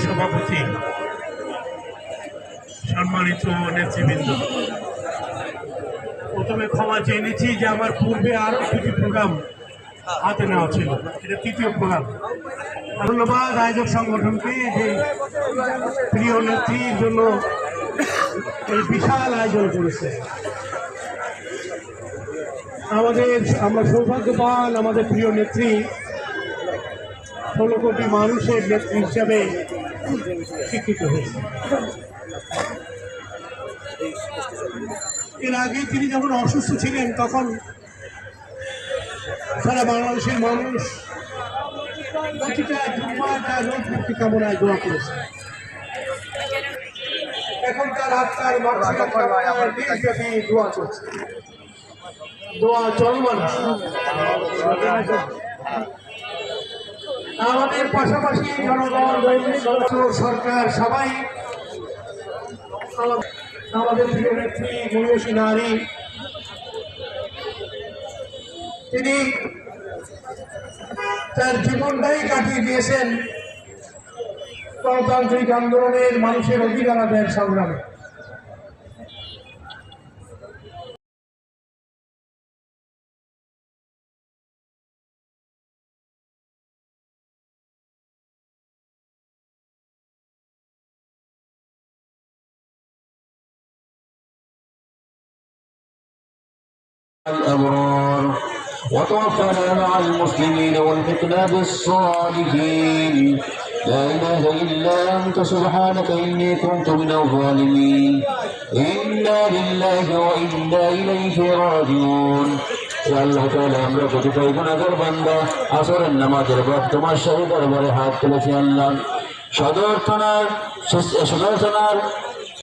সভাপতি, সম্মানিত নেতৃবৃন্দ, প্রথমে ক্ষমা চেয়ে নিচ্ছি যে আমার পূর্বে আরও কিছু প্রোগ্রাম হাতে নেওয়া ছিল, এটা তৃতীয় প্রোগ্রাম। ধন্যবাদ আয়োজক সংগঠনকে যে প্রিয় নেত্রীর জন্য এই বিশাল আয়োজন করেছে। আমরা সৌভাগ্যবান, আমাদের প্রিয় নেত্রী 16 কোটি মানুষের নেত্রী হিসাবে স্বীকৃত হয়েছে। এর আগে তিনি যখন অসুস্থ ছিলেন তখন সারা বাংলাদেশের মানুষ প্রতিটা জুম্মার তার রোগ মুক্তি কামনায় দোয়া করেছে। এখন তার আত্মার দেশব্যাপী দোয়া চলছে, দোয়া চলমান। আমাদের পাশাপাশি জনগণ, সরকার সবাই আমাদের প্রিয় নেত্রী মহিষী নারী, তিনি তার জীবনটাই কাটিয়ে দিয়েছেন গণতান্ত্রিক আন্দোলনের মানুষের অধিকার আদায়ের সংগ্রামে। الأبرار وتوفنا مع المسلمين والحقنا بالصالحين لا إله إلا أنت سبحانك إني كنت من الظالمين إنا لله وإنا إليه راجعون আল্লাহ তাআলা আমরা প্রতিটাই গুনাহগার বান্দা আসরের নামাজের পর তোমার শাহী দরবারে হাত তুলেছি। আল্লাহ সদর থানার